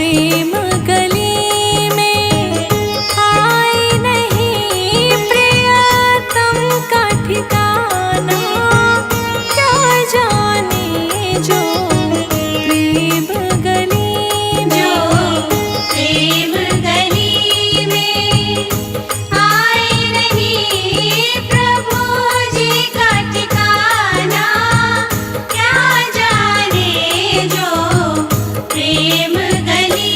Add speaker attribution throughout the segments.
Speaker 1: प्रेम गली में आए नहीं प्रियतम का ठिकाना, क्या जाने जो प्रेम गली में,
Speaker 2: प्रेम गली में आए नहीं प्रभु जी का ठिकाना, क्या जाने जो प्रेम गली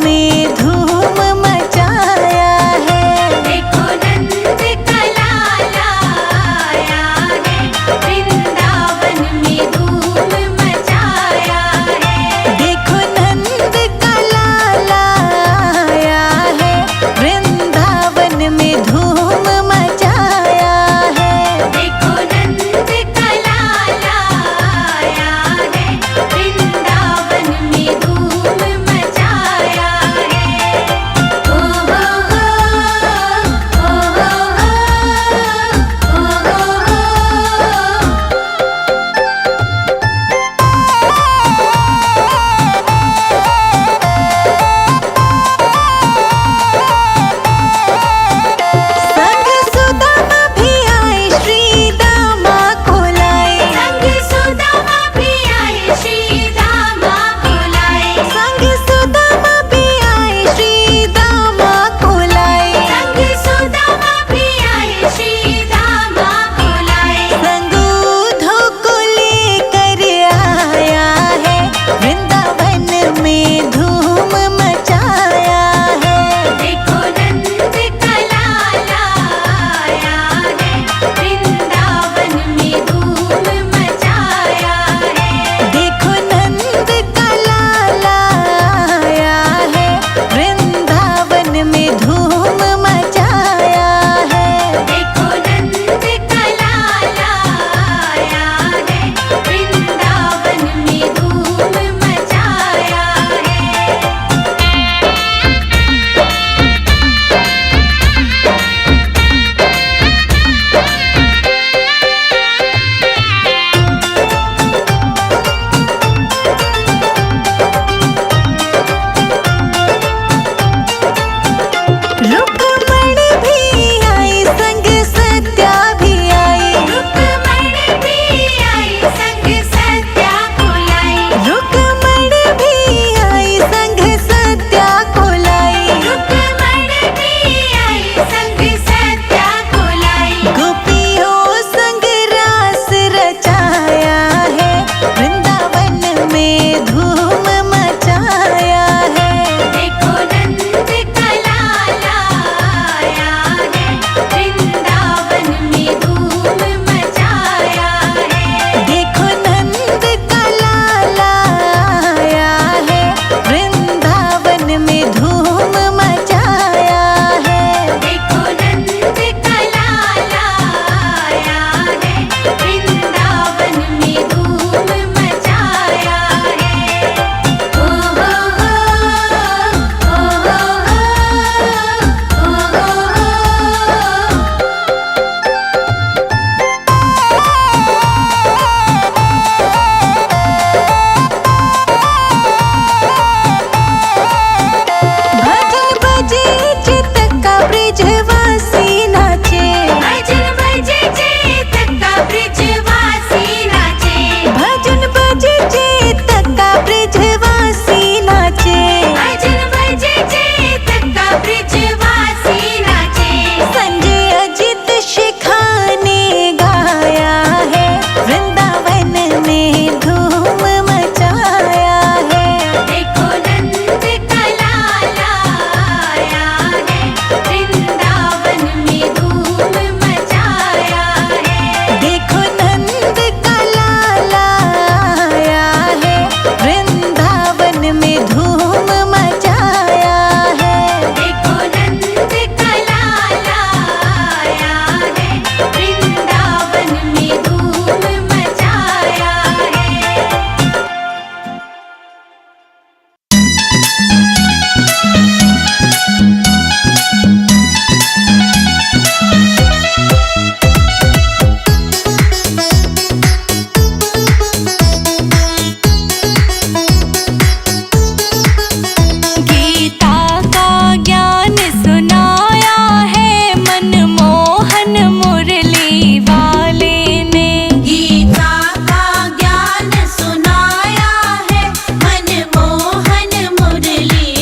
Speaker 1: में धूम मचाया है।
Speaker 2: देखो नंद का लाला आया है, वृंदावन में धूम मचाया है।
Speaker 1: देखो नंद का लाला आया है, वृंदावन में धूम मचाया है।
Speaker 2: देखो नंद का लाला आया है, वृंदावन में धूम मचाया है। ओ हो हो, ओ हो हो, ओ हो हो।
Speaker 1: संग सुदामा भी आए, श्री दामा को लाए।
Speaker 2: संग सुदामा भी आए, श्री दामा को लाए।
Speaker 1: संग सुदामा भी आए, श्री दामा को लाए।
Speaker 2: संग सुदामा भी आए, श्री दामा को लाए।
Speaker 1: संग उद्धव को लेकर आया है, वृंदावन में धूम मचाया है।
Speaker 2: देखो नंद का लाला आया है, वृंदावन में धूम मचाया है।
Speaker 1: देखो नंद का लाला आया है, वृंदावन में धूम मचाया है।
Speaker 2: देखो नंद का लाला आया है, वृंदावन में धूम मचाया है।
Speaker 1: रुक्मणी भी आई, संग सत्या भी आई।
Speaker 2: रुक्मणी भी आई, संग सत्या को लाई।
Speaker 1: रुक्मणी भी आई, संग सत्या को लाई।
Speaker 2: रुक्मणी भी आई, संग सत्या को लाई।
Speaker 1: गोपियों संग रास रचाया है, वृंदावन में धूम मचाया है।
Speaker 2: देखो नंद का लाला आया है, वृंदावन में धूम मचाया है।
Speaker 1: देखो नंद का लाला आया है, वृंदावन में धूम मचाया है।
Speaker 2: देखो नंद का लाला आया है, वृंदावन में धूम मचाया है। ओ हो हो, ओ हो हो, ओ हो हो।
Speaker 1: भजन बजे चित का ब्रिजवासी नाचे।
Speaker 2: भजन बजे चेत का ब्रिजवासी नाचे।
Speaker 1: भजन बजे चित का ब्रिजवासी नाचे।
Speaker 2: भजन बजे चेत का ब्रिजवासी नाचे।
Speaker 1: संजय अजित शिखा ने गाया है, वृंदावन में धूम मचाया है।
Speaker 2: देखो नंद का लाला आया है, वृंदावन में धूम मचाया है।
Speaker 1: देखो नंद का लाला आया है, वृंदावन में धूम मचाया है।
Speaker 2: देखो नंद का लाला आया है, वृंदावन में धूम मचाया है।
Speaker 1: गीता का ज्ञान सुनाया है, मनमोहन मुरली वाले ने।
Speaker 2: गीता का ज्ञान सुनाया है, मनमोहन मुरली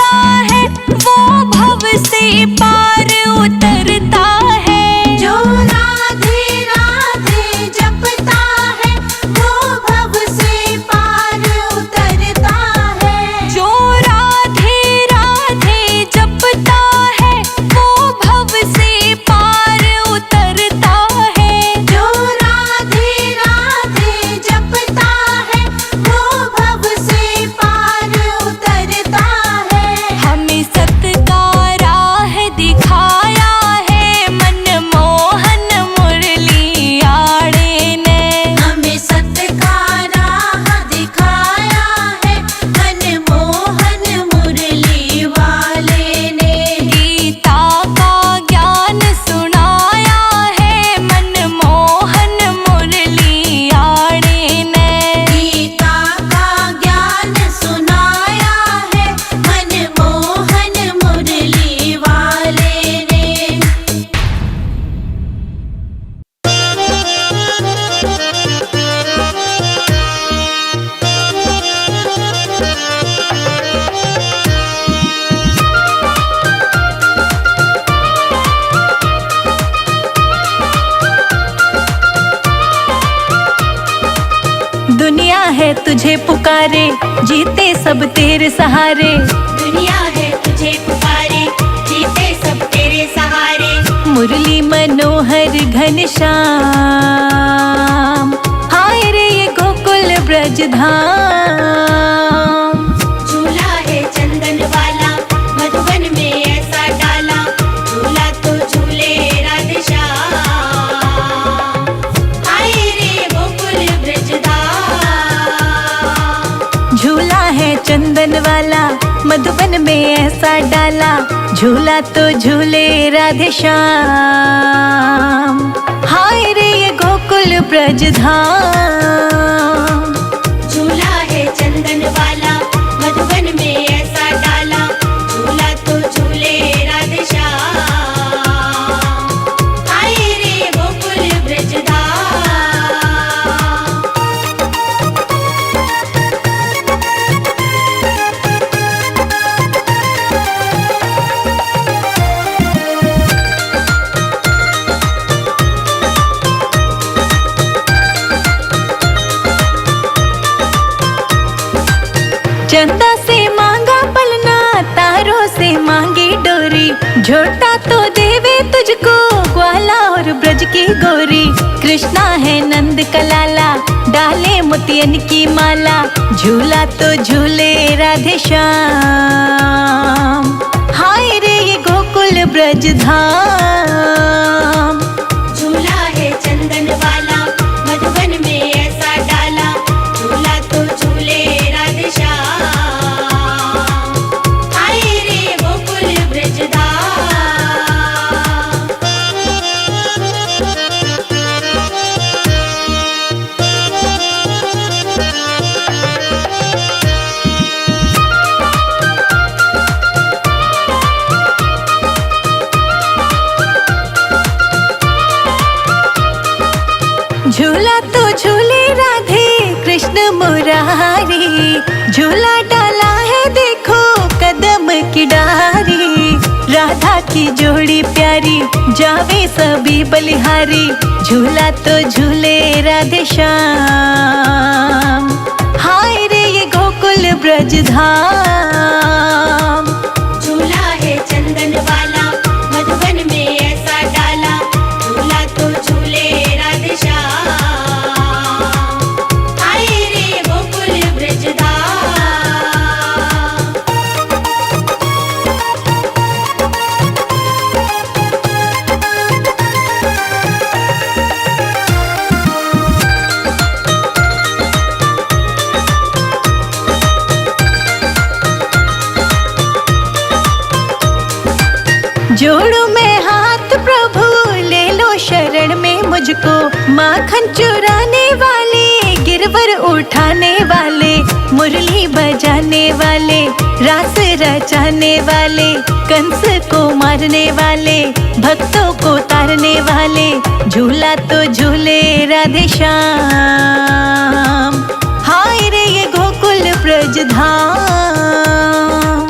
Speaker 1: जपता है वो भव से पार उतरता है।
Speaker 2: जो राधे राधे जपता है वो भव से पार उतरता है।
Speaker 1: जो राधे राधे जपता है वो भव से पार उतरता है।
Speaker 2: जो राधे राधे जपता है वो भव से पार उतरता है।
Speaker 1: हमें सत का राह दिखाया है मनमोहन मुरली आड़े ने।
Speaker 2: हमें सत का राह दिखाया है मनमोहन मुरली वाले ने।
Speaker 1: गीता का ज्ञान सुनाया है मनमोहन मुरली आड़े ने।
Speaker 2: गीता का ज्ञान सुनाया है मनमोहन मुरली वाले ने।
Speaker 1: दुनिया है तुझे पुकारे, जीते सब तेरे सहारे।
Speaker 2: दुनिया है तुझे पुकारे, जीते सब तेरे सहारे।
Speaker 1: मुरली मनोहर घनश्याम, हाय रे ये गोकुल ब्रज धाम।
Speaker 2: झूला है चंदन वाला मधुबन में ऐसा डाला, झूला तो झूले राधे श्याम। आए रे गोकुल ब्रजधाम।
Speaker 1: झूला है चंदन वाला मधुबन में ऐसा डाला, झूला तो झूले राधे श्याम। हाय रे ये गोकुल ब्रज धाम।
Speaker 2: झूला है चंदन वाला मधुबन में ऐसा डाला, झूला तो झूले राधे श्याम। आए रे गोकुल ब्रजधाम।
Speaker 1: चंदा से मांगा पलना, तारों से मांगी डोरी। झोटा तो देवे तुझको ग्वाला और ब्रज की गोरी। कृष्णा है नंद का लाला, डाले मोतियन की माला। झूला तो झूले राधे श्याम। हाय रे ये गोकुल ब्रज धाम।
Speaker 2: झूला है चंदन वाला मधुबन में ऐसा डाला, झूला तो झूले राधे श्याम। आए रे गोकुल ब्रजधाम।
Speaker 1: झूला तो झूले राधे कृष्ण मुरारी। झूला डाला है देखो कदम की डारी। राधा की जोड़ी प्यारी, जावे सभी बलिहारी। झूला तो झूले राधे श्याम। हाय रे ये गोकुल ब्रज धाम।
Speaker 2: झूला है चंदन वाला मधुबन में ऐसा डाला, झूला तो झूले राधे श्याम। आए रे गोकुल ब्रजधाम।
Speaker 1: जोड़ू मैं हाथ प्रभु, ले लो शरण में मुझको। माखन चुराने वाले, गिरवर उठाने वाले, मुरली बजाने वाले, रास रचाने वाले, कंस को मारने वाले, भक्तों को तारने वाले। झूला तो झूले राधे श्याम। हाय रे ये गोकुल ब्रज धाम।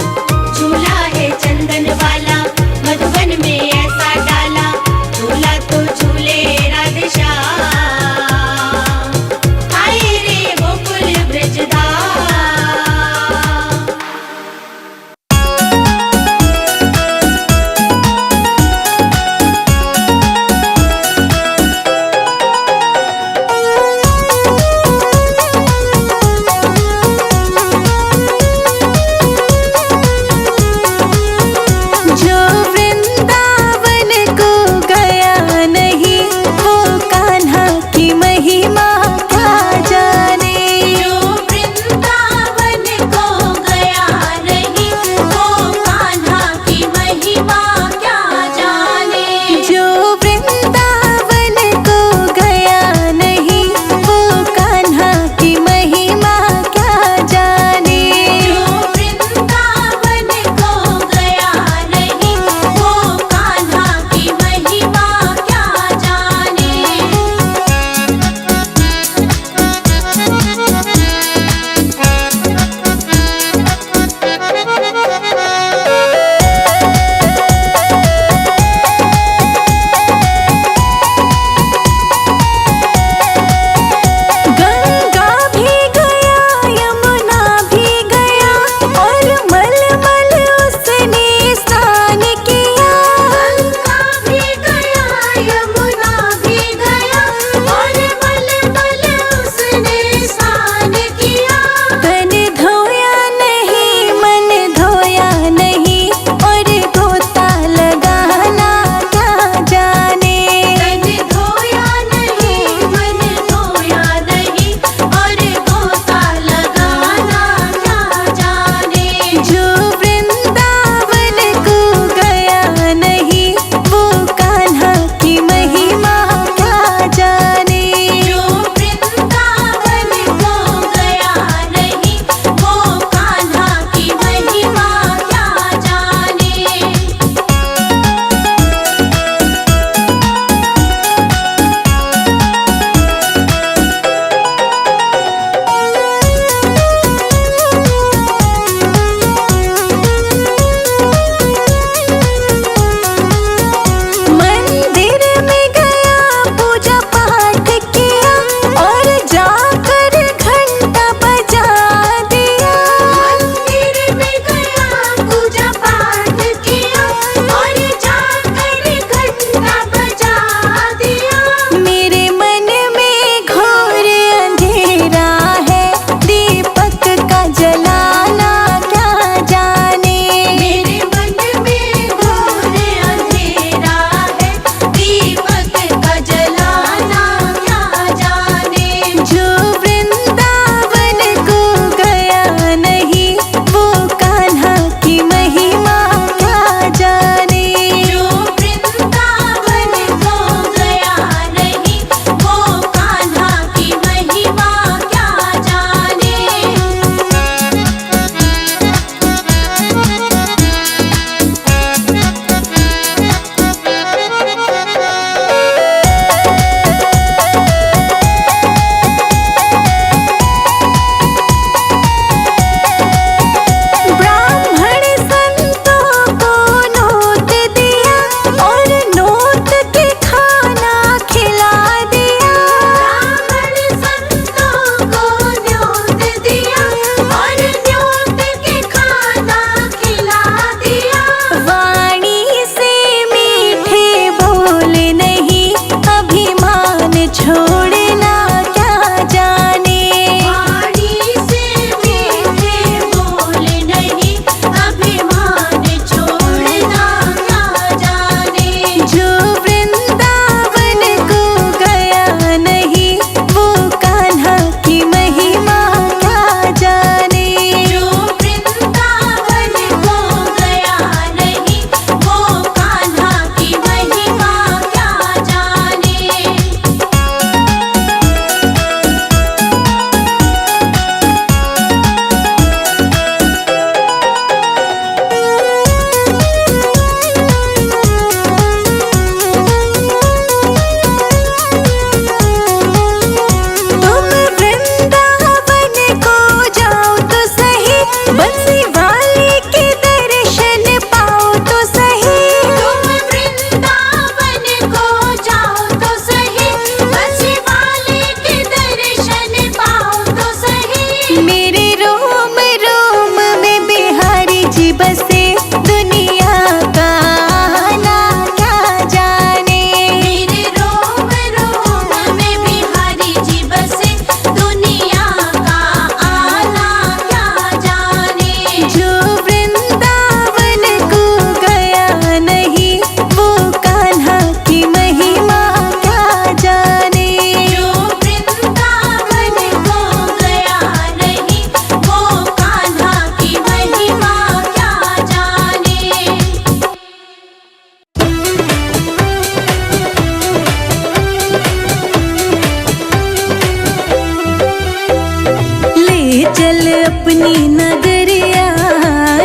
Speaker 1: अपनी नगरिया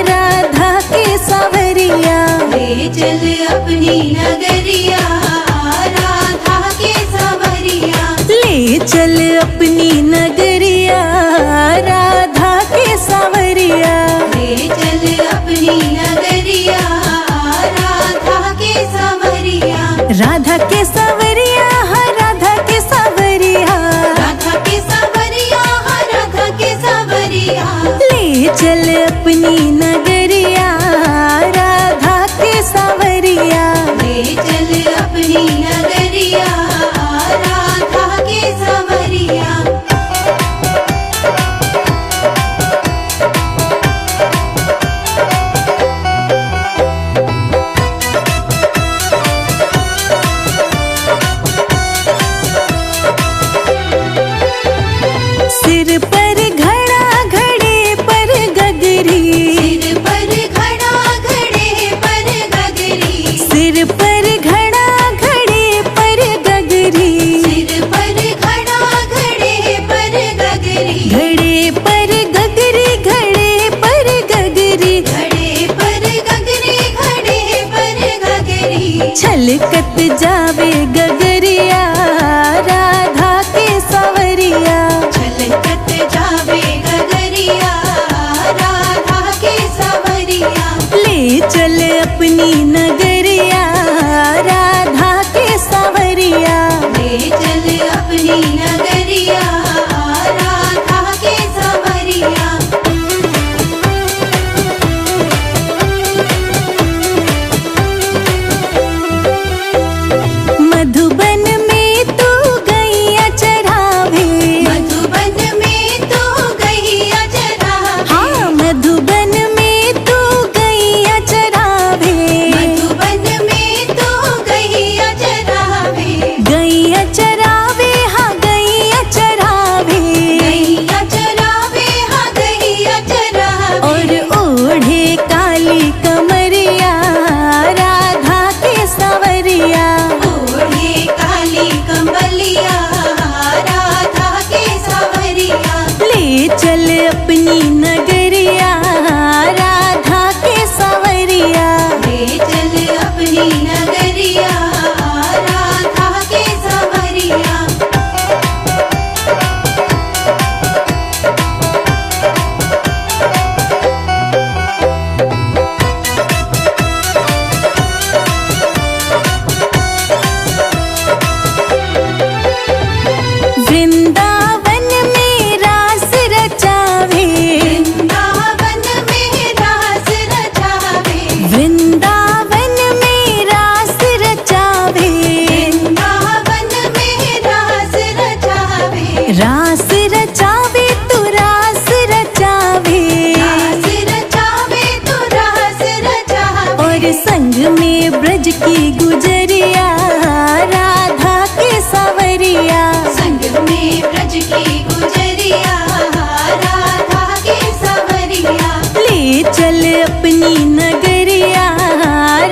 Speaker 1: राधा के सावरिया।
Speaker 2: ले चल अपनी नगरिया राधा के सावरिया।
Speaker 1: ले चल अपनी नगरिया राधा के सावरिया।
Speaker 2: ले चल अपनी नगरिया राधा के सावरिया।
Speaker 1: राधा के सावरिया हाँ राधा के सावरिया।
Speaker 2: राधा के सावरिया हाँ राधा के सावरिया।
Speaker 1: ले चल अपनी नगरिया राधा के सावरिया।
Speaker 2: ले चल अपनी नगरिया राधा के सावरिया।
Speaker 1: सिर पर घड़ा घड़े पर गगरी।
Speaker 2: सिर पर घड़ा घड़े पर गगरी।
Speaker 1: सिर पर घड़ा घड़े पर गगरी।
Speaker 2: सिर पर घड़ा घड़े पर गगरी।
Speaker 1: घड़े पर गगरी घड़े पर गगरी।
Speaker 2: घड़े पर गगरी घड़े पर गगरी।
Speaker 1: छलकत जावे गगरिया राधा के सावरिया।
Speaker 2: छलकत जावे गगरिया राधा के सावरिया।
Speaker 1: ले चल अपनी नगरिया राधा के सावरिया।
Speaker 2: ले चल अपनी नगरिया राधा के सावरिया।
Speaker 1: मधुबन में तू गैया चरावे।
Speaker 2: मधुबन में तो गैया चरावे।
Speaker 1: हाँ मधुबन में तू गैया चरावे।
Speaker 2: मधुबन में तो गैया चरावे।
Speaker 1: गैया चरावे हाँ गैया चरावे।
Speaker 2: गैया चरावे हाँ गैया चरावे।
Speaker 1: और ओढ़े काली कमरिया राधा के सावरिया।
Speaker 2: ओढ़े काली कंबलिया राधा के सावरिया।
Speaker 1: ले चल अपनी नगरिया राधा के सावरिया।
Speaker 2: ले चल अपनी नगरिया राधा के सावरिया।
Speaker 1: वृंदावन में रास रचावे।
Speaker 2: वृंदावन में रास रचावे।
Speaker 1: वृंदावन में रास रचावे।
Speaker 2: वृंदावन में रास रचावे।
Speaker 1: रास रचावे तू रास रचावे।
Speaker 2: रास रचावे तो रास रचावे।
Speaker 1: और संग में ब्रज की गुजरिया राधा के सावरिया।
Speaker 2: संग में ब्रज की गुजरिया राधा के सावरिया।
Speaker 1: ले चल अपनी नगरिया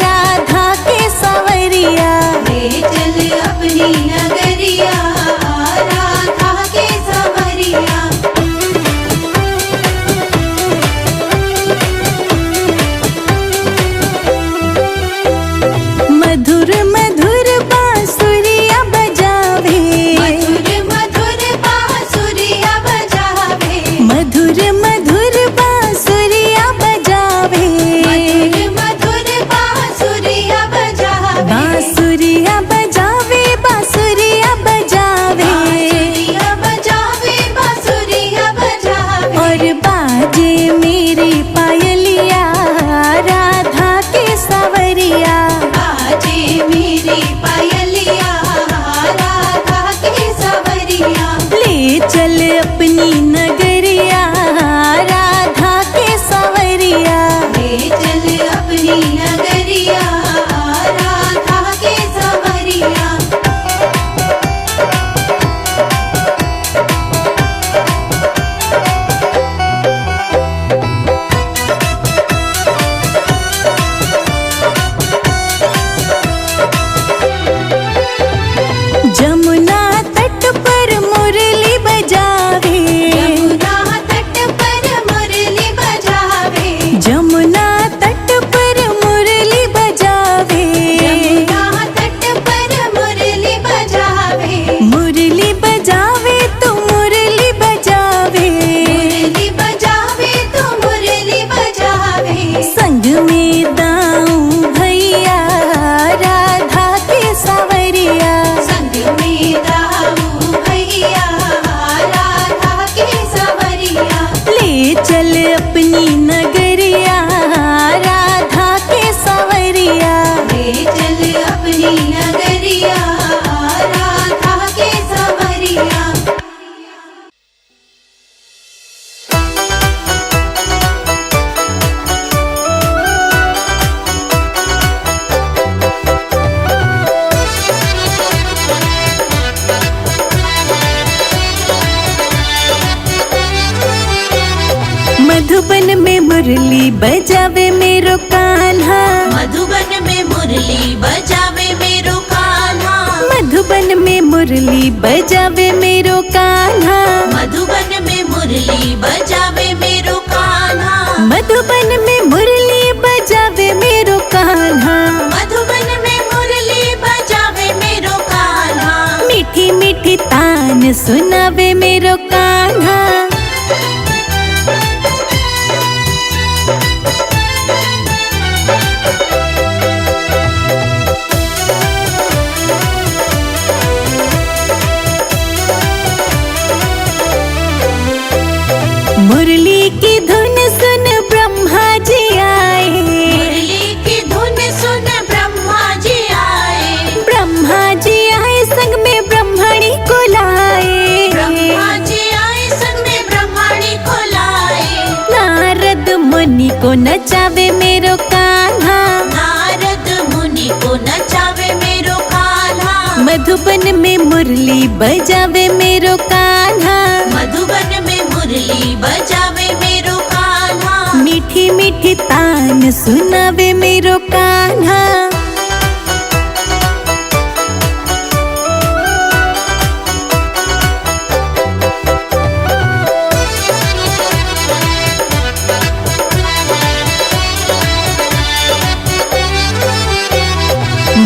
Speaker 1: राधा के सावरिया।
Speaker 2: ले चल अपनी नगरिया राधा के सावरिया।
Speaker 1: मधुर मुरली बजावे मेरो कान्हा,
Speaker 2: मधुबन में मुरली बजावे मेरो कान्हा,
Speaker 1: मधुबन में मुरली बजावे मेरो कान्हा,
Speaker 2: मधुबन में मुरली बजावे मेरो कान्हा,
Speaker 1: मधुबन में मुरली बजावे मेरो कान्हा,
Speaker 2: मधुबन में मुरली बजावे मेरो कान्हा,
Speaker 1: मीठी मीठी तान सुनावे मेरो कान्हा। मुरली की धुन सुन ब्रह्मा जी आए,
Speaker 2: मुरली की धुन सुन ब्रह्मा जी आए,
Speaker 1: ब्रह्मा जी आए संग में ब्रह्मणी को लाए,
Speaker 2: ब्रह्मा जी आए संग में ब्रह्मणी को लाए,
Speaker 1: नारद मुनि को नचावे मेरो कान्हा,
Speaker 2: नारद मुनि को नचावे मेरो कान्हा,
Speaker 1: मधुबन में मुरली बजावे मेरो कान्हा,
Speaker 2: मधुबन में मुरली बजावे मेरो कान्हा,
Speaker 1: मीठी मीठी तान सुनावे मेरो कान्हा।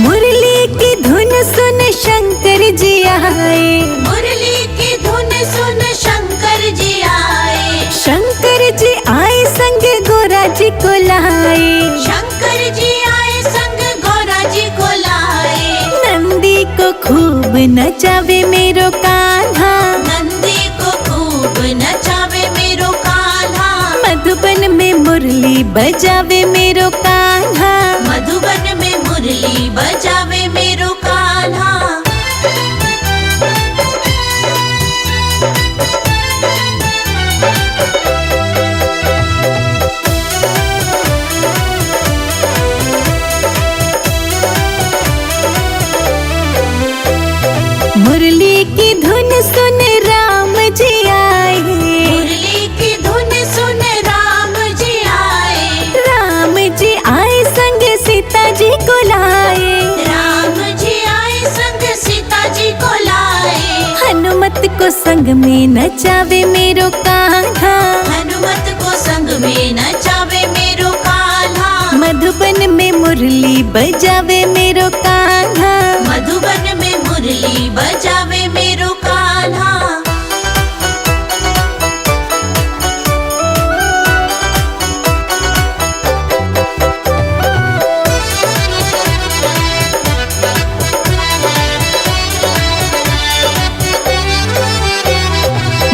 Speaker 1: मुरली की धुन सुन शंकर जी आए,
Speaker 2: मुरली की धुन सुन शंकर जी आए,
Speaker 1: शंकर जी आए संग गोरा जी को लाए,
Speaker 2: शंकर जी आए संग गौरा जी को लाए,
Speaker 1: नंदी को खूब नचावे मेरो कान्हा,
Speaker 2: नंदी को खूब नचावे मेरो कान्हा,
Speaker 1: मधुबन में मुरली बजावे मेरो कान्हा,
Speaker 2: मधुबन में मुरली बजावे मेरो कान्हा।
Speaker 1: मुरली की धुन सुन राम जी आए,
Speaker 2: मुरली की धुन सुन राम जी आए,
Speaker 1: राम जी आए संग सीता जी को लाए,
Speaker 2: राम जी आए संग सीता जी को लाए,
Speaker 1: हनुमत को संग में नचावे मेरो कान्हा,
Speaker 2: हनुमत को संग में नचावे मेरो कान्हा,
Speaker 1: मधुबन में मुरली बजावे मेरो कान्हा,
Speaker 2: मधुबन में मुरली बजावे मेरो कान्हा।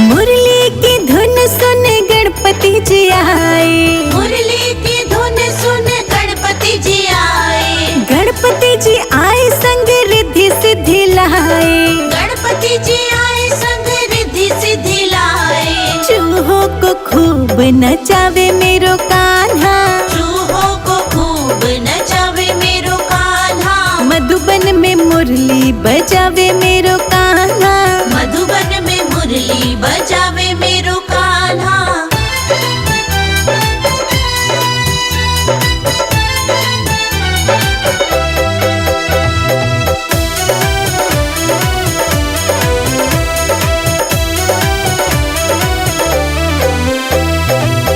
Speaker 1: मुरली की धुन सुन गणपति जी आए,
Speaker 2: मुरली की धुन सुन गणपति जी आए,
Speaker 1: गणपति जी आए संग रिद्धि सिद्धि लाए,
Speaker 2: गणपति जी आए संग रिद्धि सिद्धि लाए,
Speaker 1: चूहों को खूब नचावे मेरो कान्हा,
Speaker 2: चूहों को खूब नचावे मेरो कान्हा,
Speaker 1: मधुबन में मुरली बजावे मेरो कान्हा,
Speaker 2: मधुबन में मुरली बजावे मेरो कान्हा।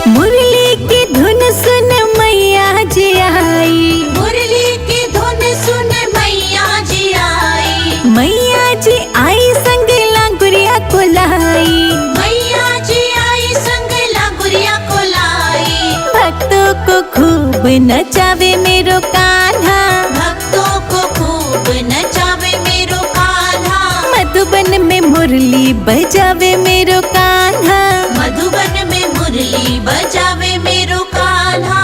Speaker 1: मुरली की धुन सुन मैया जी आई,
Speaker 2: मुरली की धुन सुन मैया जी आई,
Speaker 1: मैया जी आई संग लांगुरिया को लाई,
Speaker 2: मैया जी आई संग लांगुरिया को लाई,
Speaker 1: भक्तों को खूब नचावे मेरो कान्हा,
Speaker 2: भक्तों को खूब नचावे मेरो कान्हा,
Speaker 1: मधुबन में मुरली बजावे मेरो कान्हा,
Speaker 2: मधुबन में मुरली बजावे मेरो कान्हा।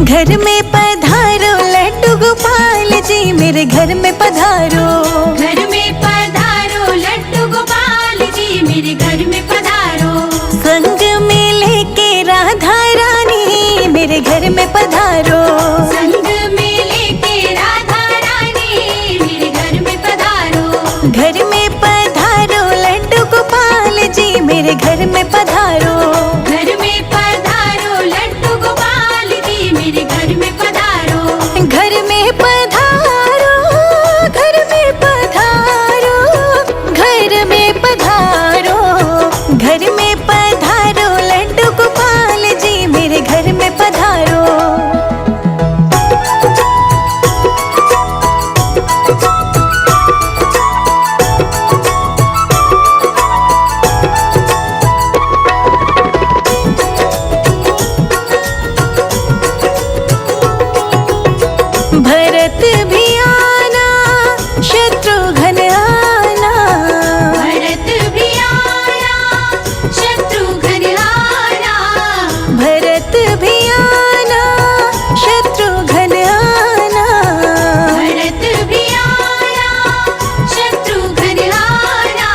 Speaker 1: घर में पधारो लड्डू गोपाल जी, मेरे घर में पधारो।
Speaker 2: घर में पधारो लड्डू गोपाल जी, मेरे घर में पधारो।
Speaker 1: संग में लेके राधा रानी, मेरे घर में पधारो।
Speaker 2: संग में लेके राधा रानी, मेरे घर में पधारो।
Speaker 1: घर में पधारो लड्डू गोपाल जी, मेरे घर में पधारो।
Speaker 2: घर में पधारो लड्डू गोपाल जी, मेरे घर में पधारो।
Speaker 1: घर में पधारो, घर में पधारो, घर में पधारो। घर में पधारो लड्डू गोपाल जी, मेरे घर में पधारो। भरत भी आना, शत्रुघ्न आना।
Speaker 2: भरत भी आना, शत्रुघ्न आना।
Speaker 1: भरत भी आना, शत्रुघ्न आना।
Speaker 2: भरत भी आना, शत्रुघ्न आना।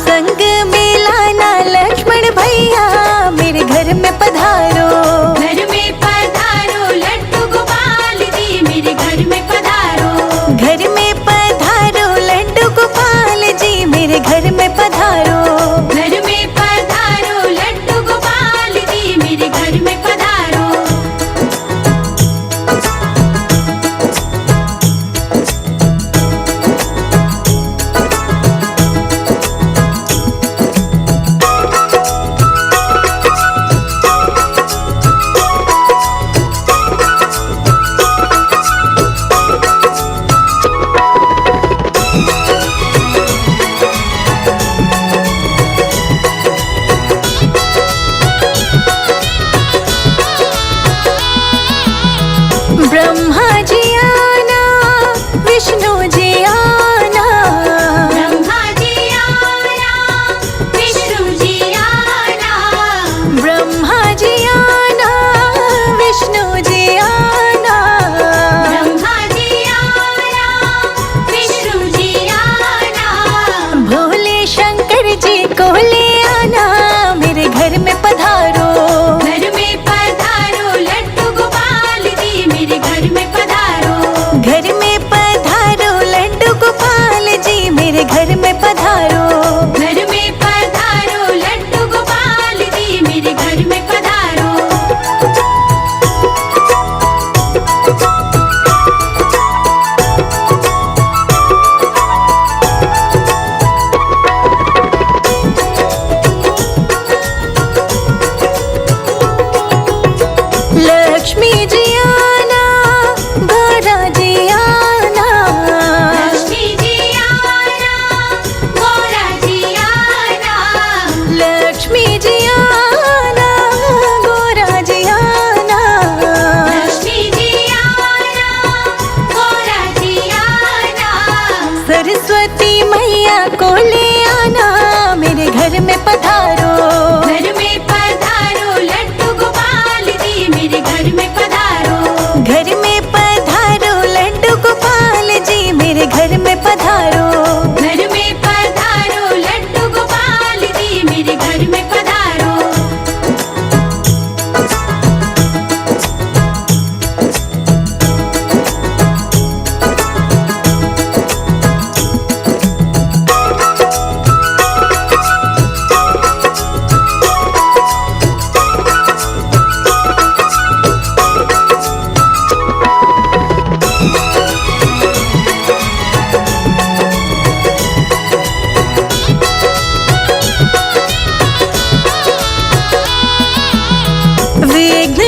Speaker 1: संग में लाना लक्ष्मण भैया, मेरे घर में पधारो।
Speaker 2: घर में पधारो लड्डू गोपाल जी, मेरे घर में पधारो।
Speaker 1: घर में पधारो लड्डू गोपाल जी, मेरे घर में पधारो।
Speaker 2: घर में पधारो लड्डू गोपाल जी, मेरे घर में पधारो।
Speaker 1: ब्रह्मा जी आना, विष्णु जी आना।
Speaker 2: ब्रह्मा जी आना, विष्णु जी आना।
Speaker 1: ब्रह्मा जी आना, विष्णु जी आना।
Speaker 2: ब्रह्मा जी आना, विष्णु जी आना।
Speaker 1: भोले शंकर जी को ले आना, मेरे घर में पधारो।
Speaker 2: घर में पधारो लड्डू गोपाल जी, मेरे घर में पधारो।
Speaker 1: घर में पधारो लड्डू गोपाल जी, मेरे घर में पधारो।
Speaker 2: घर में पधारो लड्डू गोपाल जी, मेरे घर में पधारो।
Speaker 1: लक्ष्मी जी आना, गौरा जी आना।
Speaker 2: लक्ष्मी जी आना, गौरा जी आना।
Speaker 1: लक्ष्मी जी आना, गौरा जी आना।
Speaker 2: लक्ष्मी जी आना, गौरा जी आना।
Speaker 1: सरस्वती मैया को ले आना, मेरे घर में पधारो।
Speaker 2: घर में पधारो लड्डू गोपाल जी, मेरे घर में पधारो।
Speaker 1: घर में पधारो लड्डू गोपाल जी, मेरे घर में पधारो।
Speaker 2: घर में पधारो लड्डू गोपाल जी, मेरे घर में पधारो।
Speaker 1: विघ्न